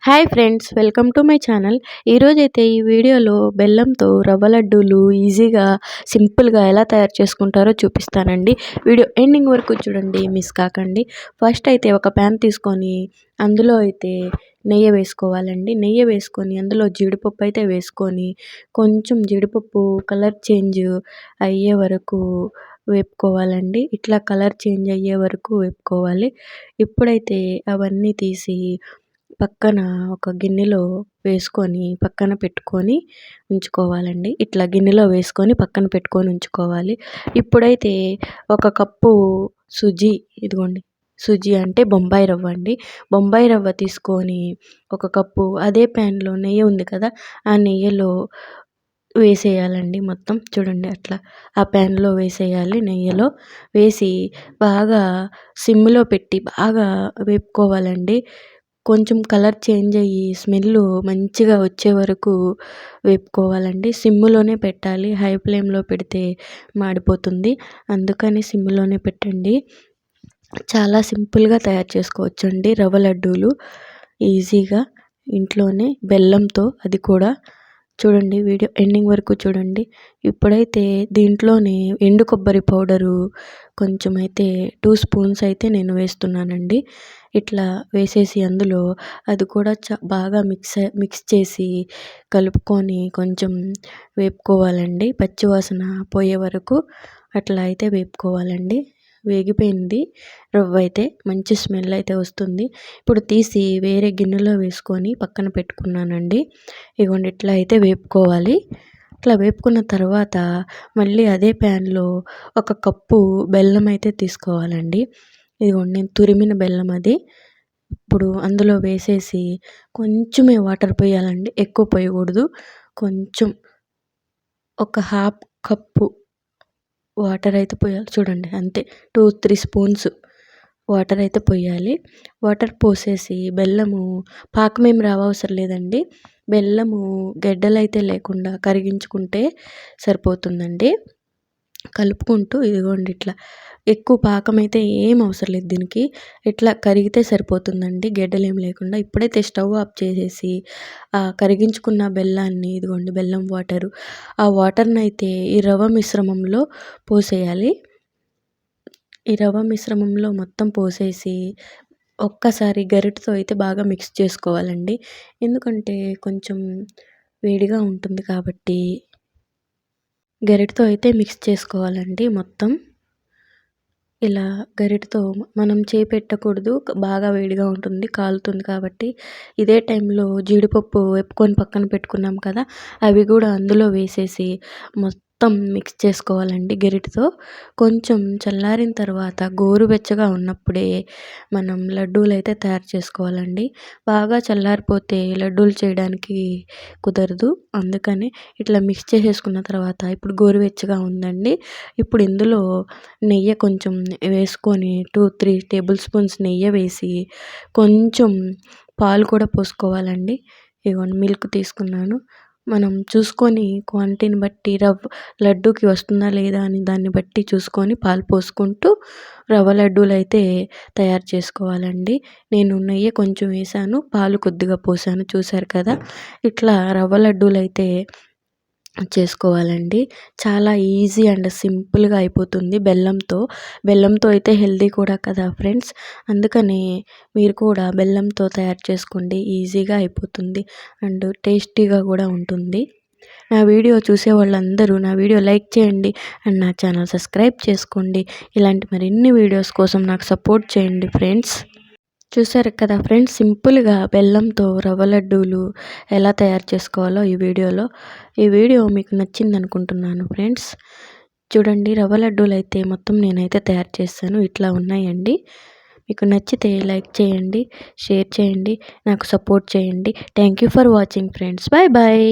Hi friends, welcome to my channel. ఈరోజైతే ఈ వీడియోలో బెల్లంతో రవ్వ లడ్డూలు ఈజీగా సింపుల్గా ఎలా తయారు చేసుకుంటారో చూపిస్తానండి. వీడియో ఎండింగ్ వరకు చూడండి, మిస్ కాకండి. ఫస్ట్ అయితే ఒక ప్యాన్ తీసుకొని అందులో అయితే నెయ్యి వేసుకోవాలండి. నెయ్యి వేసుకొని అందులో జీడిపప్పు అయితే వేసుకొని కొంచెం జీడిపప్పు కలర్ చేంజ్ అయ్యే వరకు వేపుకోవాలండి. ఇట్లా కలర్ చేంజ్ అయ్యే వరకు వేపుకోవాలి. ఇప్పుడైతే అవన్నీ తీసి పక్కన ఒక గిన్నెలో వేసుకొని పక్కన పెట్టుకొని ఉంచుకోవాలండి. ఇట్లా గిన్నెలో వేసుకొని పక్కన పెట్టుకొని ఉంచుకోవాలి. ఇప్పుడైతే ఒక కప్పు సుజి, ఇదిగోండి సుజి అంటే బొంబాయి రవ్వ అండి. బొంబాయి రవ్వ తీసుకొని ఒక కప్పు అదే ప్యాన్లో నెయ్యి ఉంది కదా, ఆ నెయ్యిలో వేసేయాలండి. మొత్తం చూడండి అట్లా ఆ ప్యాన్లో వేసేయాలి. నెయ్యిలో వేసి బాగా సిమ్లో పెట్టి బాగా వేపుకోవాలండి. కొంచెం కలర్ చేంజ్ అయ్యి స్మెల్ మంచిగా వచ్చే వరకు వేపుకోవాలండి. సిమ్లోనే పెట్టాలి, హై ఫ్లేమ్లో పెడితే మాడిపోతుంది. అందుకని సిమ్లోనే పెట్టండి. చాలా సింపుల్గా తయారు చేసుకోవచ్చండి రవ్వ లడ్డూలు ఈజీగా ఇంట్లోనే బెల్లంతో. అది కూడా చూడండి, వీడియో ఎండింగ్ వరకు చూడండి. ఇప్పుడైతే దీంట్లోనే ఎండు కొబ్బరి పౌడరు కొంచెం అయితే 2 స్పూన్స్ అయితే నేను వేస్తున్నానండి. ఇట్లా వేసేసి అందులో అది కూడా బాగా మిక్స్ చేసి కలుపుకొని కొంచెం వేపుకోవాలండి. పచ్చివాసన పోయే వరకు అట్లా అయితే వేపుకోవాలండి. వేగిపోయింది రవ్వ అయితే, మంచి స్మెల్ అయితే వస్తుంది. ఇప్పుడు తీసి వేరే గిన్నెలో వేసుకొని పక్కన పెట్టుకున్నానండి. ఇగోండి ఇట్లా అయితే వేపుకోవాలి. ఇట్లా వేపుకున్న తర్వాత మళ్ళీ అదే ప్యాన్లో ఒక కప్పు బెల్లం అయితే తీసుకోవాలండి. ఇదిగోండి నేను తురిమిన బెల్లం అది. ఇప్పుడు అందులో వేసేసి కొంచెమే వాటర్ పోయాలండి, ఎక్కువ పోయకూడదు. కొంచెం ఒక హాఫ్ కప్పు వాటర్ అయితే పోయాలి. చూడండి అంతే, 2-3 స్పూన్స్ వాటర్ అయితే పోయాలి. వాటర్ పోసేసి బెల్లము పాకమేం రావసరం లేదండి. బెల్లము గడ్డలైతే లేకుండా కరిగించుకుంటే సరిపోతుందండి. కలుపుకుంటూ ఇదిగోండి ఇట్లా ఎక్కువ పాకం అయితే ఏం అవసరం లేదు దీనికి. ఇట్లా కరిగితే సరిపోతుందండి, గడ్డలేం లేకుండా. ఇప్పుడైతే స్టవ్ ఆఫ్ చేసేసి ఆ కరిగించుకున్న బెల్లాన్ని, ఇదిగోండి బెల్లం వాటరు, ఆ వాటర్ని అయితే ఈ రవ్వ మిశ్రమంలో పోసేయాలి. ఈ రవ్వ మిశ్రమంలో మొత్తం పోసేసి ఒక్కసారి గరిటెతో అయితే బాగా మిక్స్ చేసుకోవాలండి. ఎందుకంటే కొంచెం వేడిగా ఉంటుంది కాబట్టి గరిటెతో అయితే మిక్స్ చేసుకోవాలండి మొత్తం. ఇలా గరిటెతో మనం చేయి పెట్టకూడదు, బాగా వేడిగా ఉంటుంది, కాలుతుంది కాబట్టి. ఇదే టైంలో జీడిపప్పు వేపుకొని పక్కన పెట్టుకున్నాం కదా, అవి కూడా అందులో వేసేసి మొత్తం మిక్స్ చేసుకోవాలండి గరిటెతో. కొంచెం చల్లారిన తర్వాత గోరువెచ్చగా ఉన్నప్పుడే మనం లడ్డూలు అయితే తయారు చేసుకోవాలండి. బాగా చల్లారిపోతే లడ్డూలు చేయడానికి కుదరదు. అందుకని ఇట్లా మిక్స్ చేసేసుకున్న తర్వాత ఇప్పుడు గోరువెచ్చగా ఉందండి. ఇప్పుడు ఇందులో నెయ్యి కొంచెం వేసుకొని 2-3 టేబుల్ స్పూన్స్ నెయ్యి వేసి కొంచెం పాలు కూడా పోసుకోవాలండి. ఇదిగోండి మిల్క్ తీసుకున్నాను. మనం చూసుకొని క్వాంటిటీని బట్టి లడ్డూకి వస్తుందా లేదా అని దాన్ని బట్టి చూసుకొని పాలు పోసుకుంటూ రవ్వ లడ్డూలు అయితే తయారు చేసుకోవాలండి. నేను నెయ్యి కొంచెం వేసాను, పాలు కొద్దిగా పోసాను, చూసారు కదా. ఇట్లా రవ్వ లడ్డూలు అయితే చేసుకోవాలండి. చాలా ఈజీ అండ్ సింపుల్గా అయిపోతుంది బెల్లంతో అయితే హెల్దీ కూడా కదా ఫ్రెండ్స్. అందుకని మీరు కూడా బెల్లంతో తయారు చేసుకోండి, ఈజీగా అయిపోతుంది అండ్ టేస్టీగా కూడా ఉంటుంది. నా వీడియో చూసే వాళ్ళందరూ నా వీడియో లైక్ చేయండి అండ్ నా ఛానల్ సబ్స్క్రైబ్ చేసుకోండి. ఇలాంటి మరిన్ని వీడియోస్ కోసం నాకు సపోర్ట్ చేయండి ఫ్రెండ్స్. చూసారు కదా ఫ్రెండ్స్, సింపుల్గా బెల్లంతో రవ్వ లడ్డూలు ఎలా తయారు చేసుకోవాలో ఈ వీడియో మీకు నచ్చింది అనుకుంటున్నాను ఫ్రెండ్స్. చూడండి, రవ్వ లడ్డూలు అయితే మొత్తం నేనైతే తయారు చేస్తాను, ఇట్లా ఉన్నాయండి. మీకు నచ్చితే లైక్ చేయండి, షేర్ చేయండి, నాకు సపోర్ట్ చేయండి. Thank you for watching friends. Bye bye.